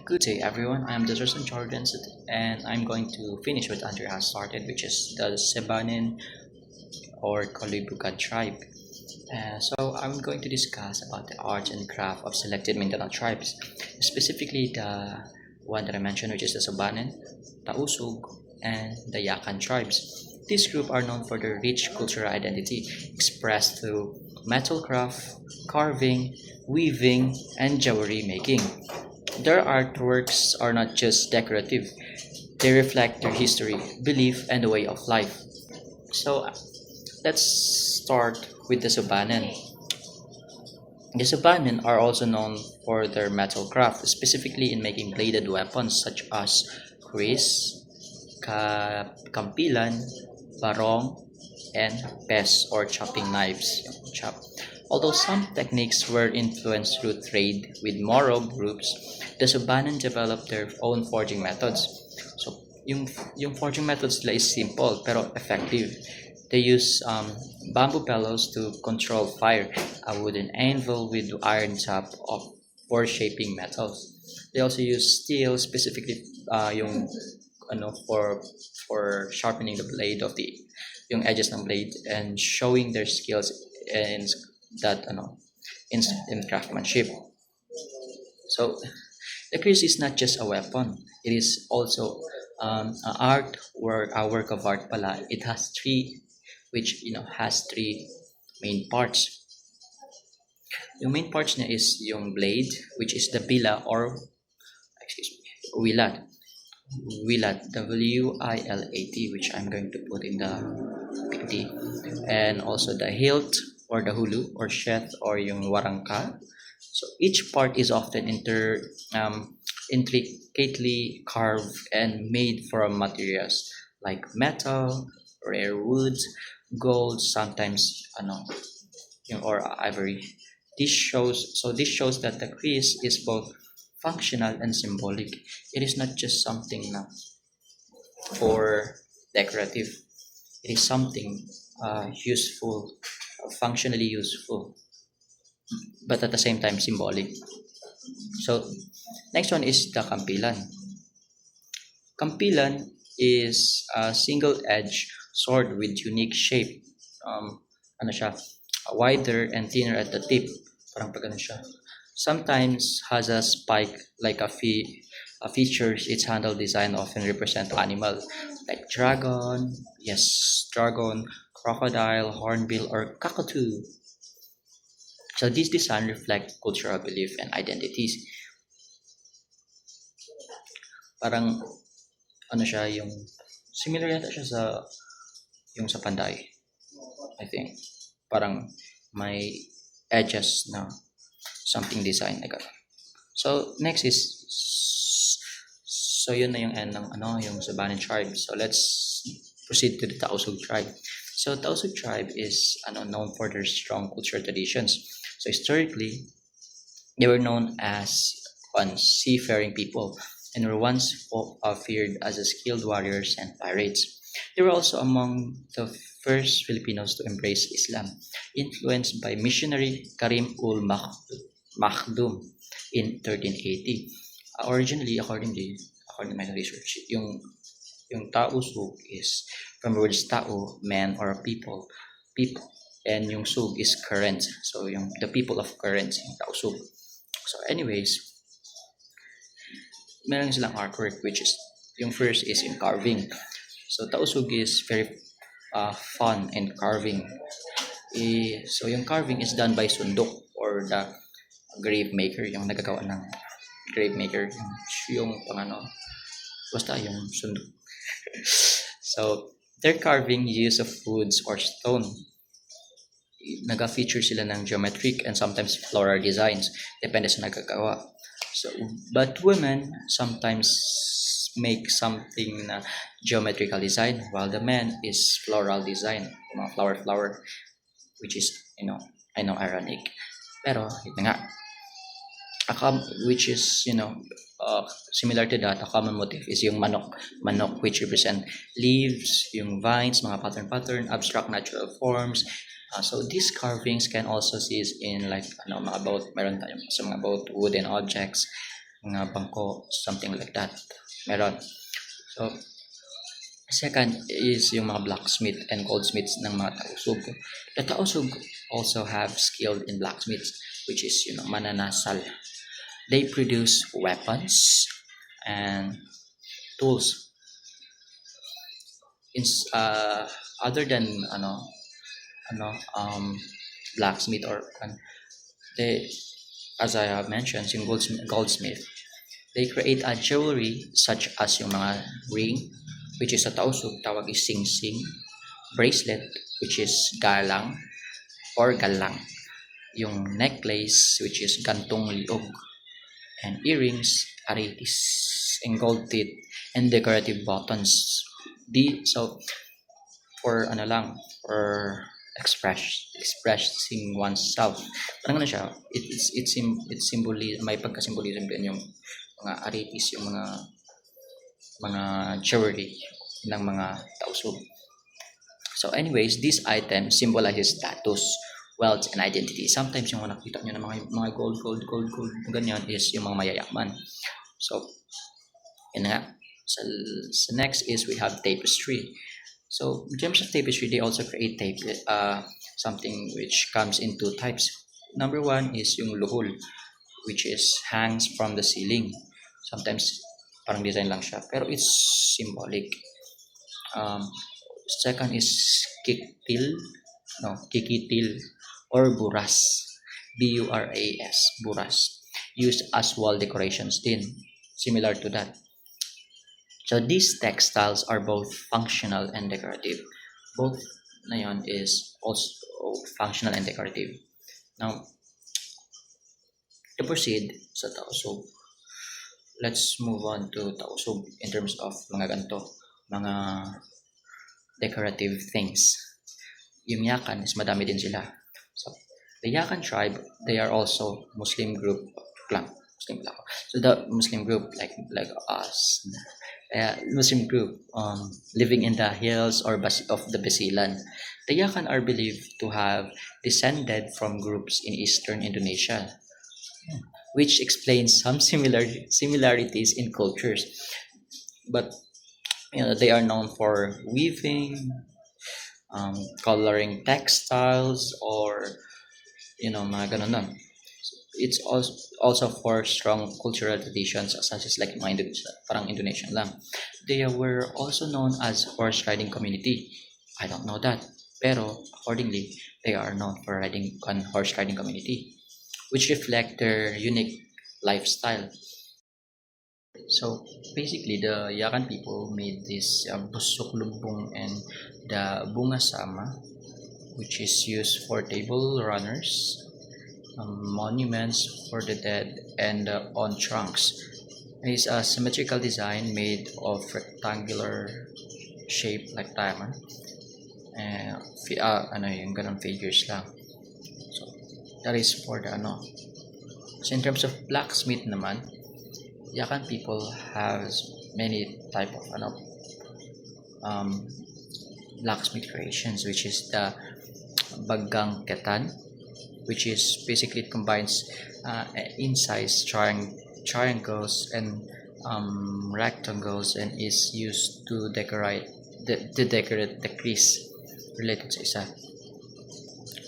Good day, everyone. I'm Deserson Jordan, and I'm going to finish what Andrea has started, which is the Sebanen or Kolibugan tribe. So I'm going to discuss about the art and craft of selected Mindanao tribes, specifically the one that I mentioned, which is the Sabanen, Tausug, and the Yakan tribes. This group are known for their rich cultural identity, expressed through metal craft, carving, weaving, and jewelry making. Their artworks are not just decorative, they reflect their history, belief, and the way of life. So let's start with the Subanen. The Subanen are also known for their metal craft, specifically in making bladed weapons such as kris, kampilan, barong, and pes or chopping knives. Chop. Although some techniques were influenced through trade with Moro groups, the Subanen developed their own forging methods. So, yung forging methods nila is simple pero effective. They use bamboo bellows to control fire, a wooden anvil with iron top for shaping metals. They also use steel, specifically yung for sharpening the blade of the yung edges ng blade and showing their skills in that in craftsmanship. So the kris is not just a weapon; it is also a work of art. Pala, it has three, which has three main parts. Yung main parts niya is yung blade, which is the bila or excuse me, wilat. Wilat, Wilat, which I'm going to put in the PT, and also the hilt or the hulu or sheth or yung warangka. So each part is often intricately carved and made from materials like metal, rare woods, gold, sometimes or ivory. This shows that the kris is both functional and symbolic. It is not just something na for decorative. It is something useful, functionally useful, but at the same time symbolic. So next one is the kampilan. Kampilan is a single-edged sword with unique shape. Ano siya? Wider and thinner at the tip. Parang pag ano siya. Sometimes has a spike like a features its handle design often represent animal like dragon, yes, dragon, crocodile, hornbill, or cockatoo. So these design reflect cultural belief and identities. Parang ano siya yung similar yata siya sa yung sa Panday, I think. Parang may edges na something design like that. So next is so yun na yung end ng yung Sabanan tribe. So let's proceed to the Tausug tribe. So Tausug tribe is known for their strong cultural traditions. So historically, they were known as seafaring people and were once feared as a skilled warriors and pirates. They were also among the first Filipinos to embrace Islam, influenced by missionary Karim ul Makhdum in 1380. Originally, according to my research, yung Tausug is from the words tao, man or people, and yung sug is current. So yung the people of current, yung Tausug. So anyways, meron silang artwork which is yung first is in carving. So Tausug is very fun in carving. So yung carving is done by sundok or the grave maker, yung nagagawa ng grave maker, yung pang basta yung sundok. So their carving use of woods or stone. Naga-feature sila ng geometric and sometimes floral designs, depende sa nagagawa. So, but women sometimes make something na geometrical design while the man is floral design, mga flower, which is, I know ironic. Pero, ito nga, which is, similar to that, a common motif is yung manok which represent leaves, yung vines, mga pattern, abstract natural forms. So these carvings can also see in like mga about meron tayong sa mga about wooden objects mga bangko, something like that. Meron. So, second is yung mga blacksmith and goldsmiths ng mga tausug. The tausug also have skilled in blacksmiths, which is mananasal. They produce weapons and tools. In, other than ano blacksmith or they, as I have mentioned, yung goldsmith, they create a jewelry such as yung mga ring, which is sa tausug tawag is sing-sing, bracelet, which is galang or galang, yung necklace, which is gantong liog, and earrings, aretes, and gold teeth, and decorative buttons. So for for expressing oneself. Parang siya, it's symbolism, may pagka-symbolism din yung mga aretes, yung mga jewelry ng mga tausug. So anyways, these items symbolize status, wealth, and identity. Sometimes yung mga nakita nyo ng mga gold, ganyan is yung mga mayayaman. So, yun nga. So next is we have tapestry. So in terms of tapestry, they also create something which comes in two types. Number one is yung luhul, which is hangs from the ceiling. Sometimes parang design lang siya, pero it's symbolic. Second is kikitil or buras, buras, buras, used as wall decorations din, similar to that. So these textiles are both functional and decorative. Both na yun is also functional and decorative. Now, to proceed sa tausug, let's move on to tausug in terms of mga ganito, mga decorative things. Yung Yakan is madami din sila. So, the Yakan tribe, they are also Muslim group lang. Muslim lang. So the Muslim group like us, Muslim group living in the hills or of the Basilan. The Yakan are believed to have descended from groups in eastern Indonesia, which explains some similarities in cultures. But they are known for weaving, coloring textiles, or mga ganun lang. It's also for strong cultural traditions such as like mga Indonesia, parang Indonesian lang. They were also known as horse riding community. I don't know that, pero accordingly, they are known for horse riding community, which reflect their unique lifestyle. So basically, the Yakan people made this busok lumbung and the bunga sama, which is used for table runners, monuments for the dead, and on trunks. It is a symmetrical design made of rectangular shape like diamond. Yung ganun figures lang. So that is for the So in terms of blacksmith naman, Yakan people have many type of blacksmith creations, which is the bagang ketan, which is basically it combines incised triangles and rectangles and is used to decorate the crease related sa isa.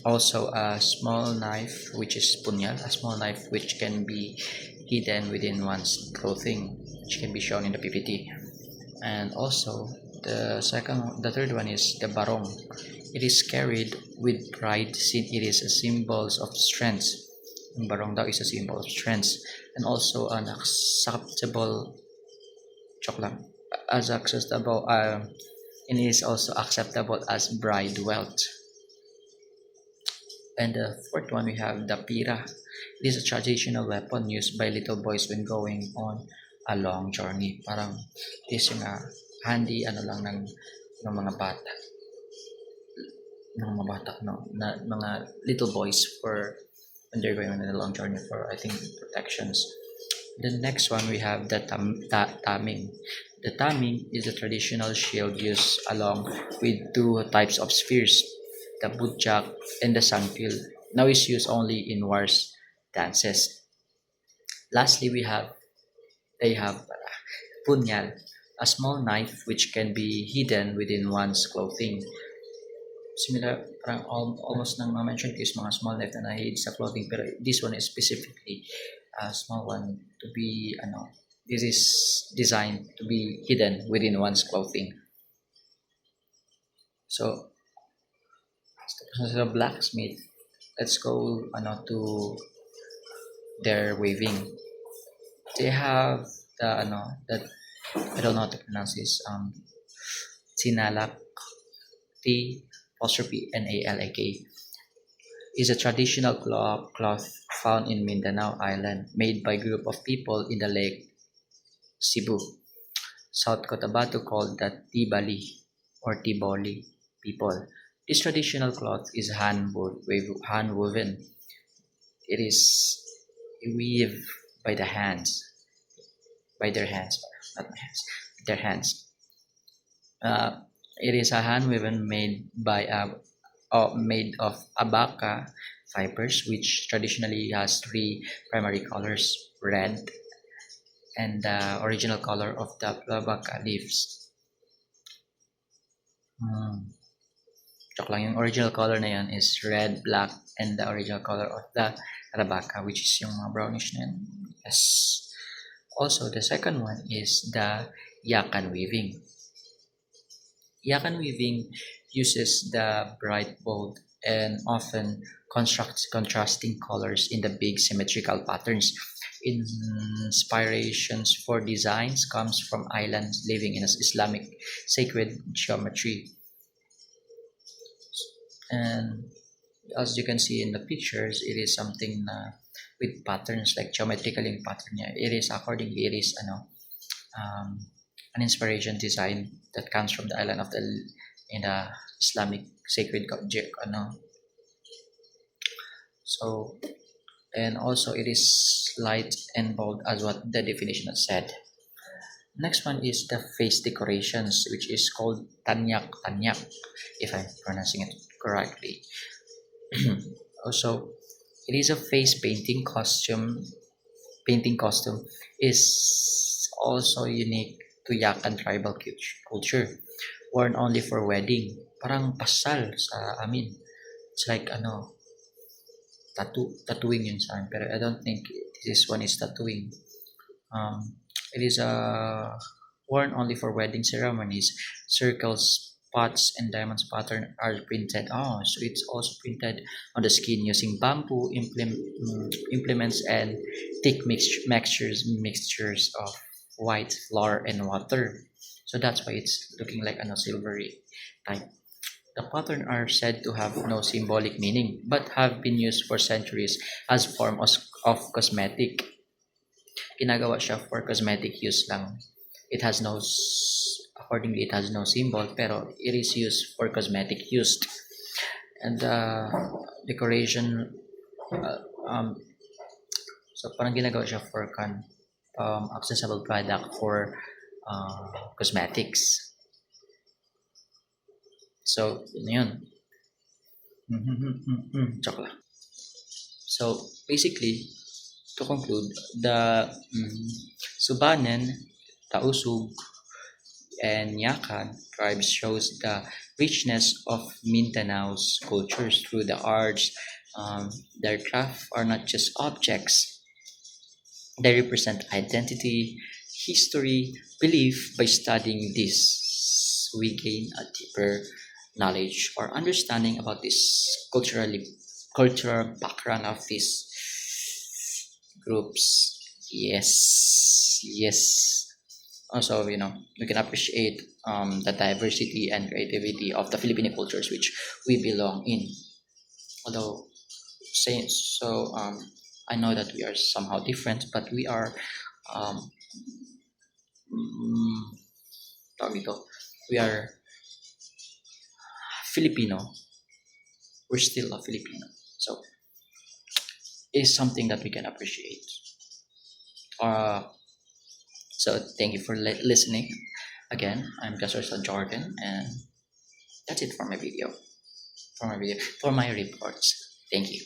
Also a small knife, which is punyal, a small knife which can be hidden within one's clothing, which can be shown in the PPT. And also the third one is the barong. It is carried with pride since it is a symbol of strength. Yung barong daw is a symbol of strength, and also an acceptable and it is also acceptable as bride wealth. And the fourth one, we have the pira. It is a traditional weapon used by little boys when going on a long journey. Parang is yung handy lang ng mga bata. Mga little boys for when they're going on a long journey for, I think, protections. The next one, we have the taming. The taming is a traditional shield used along with two types of spears, the budjak and the sangkil. Now is used only in wars dances. Lastly, we have they have punyal, a small knife which can be hidden within one's clothing. Similar, parang almost nang ma-mention ko is mga small knife na nahid sa clothing, pero this one is specifically a small one to be this is designed to be hidden within one's clothing. So sa blacksmith, let's go to their weaving. They have that I don't know how to pronounce this, sinalak, T apostrophe NALAK, is a traditional cloth found in Mindanao Island, made by a group of people in the Lake Cebu, South Cotabato, called the Tibali or Tiboli people. This traditional cloth is hand-woven. It is weaved by the hands, by their hands, not my hands, their hands. It is a hand-woven made of abaca fibers, which traditionally has three primary colors: red, and the original color of the abaca leaves. Joke lang, yung original color na yan is red, black, and the original color of the abaca, which is yung mga brownish na yan. Yes. Also, the second one is the yakan weaving. Yakan weaving uses the bright, bold, and often contrasting colors in the big symmetrical patterns. Inspirations for designs comes from islands living in Islamic sacred geometry. And as you can see in the pictures, it is something with patterns like geometrically pattern. It is accordingly it is an inspiration design that comes from the island of the in the Islamic sacred object. So, and also it is light and bold as what the definition has said. Next one is the face decorations, which is called tanyak tanyak, if I'm pronouncing it correctly. Also, it is a face painting costume. Painting costume is also unique to Yakan tribal culture, worn only for wedding. Parang pasal sa amin. It's like tattooing yun sa amin. Pero I don't think this one is tattooing. It is worn only for wedding ceremonies. Circles, spots, and diamonds pattern are printed. Oh, so it's also printed on the skin using bamboo implements and thick mixtures of white flour and water. So that's why it's looking like a silvery type. The pattern are said to have no symbolic meaning, but have been used for centuries as form of cosmetic. Ginagawa siya for cosmetic use lang. It has no accordingly it has no symbol, pero it is used for cosmetic use. And decoration, so parang ginagawa siya for accessible product for cosmetics. So yun. Joke lang. So basically, to conclude, the Subanen, Tausug, and Yakan tribes shows the richness of Mindanao's cultures through the arts. Their craft are not just objects; they represent identity, history, belief. By studying this, we gain a deeper knowledge or understanding about this cultural background of these groups. Yes, yes. Also, we can appreciate the diversity and creativity of the Filipino cultures which we belong in. Although, I know that we are somehow different, but we are um, mm, tawag dito, we are Filipino. We're still a Filipino, so it's something that we can appreciate. So thank you for listening. Again, I'm Joshua Jordan, and that's it for my video. For my reports. Thank you.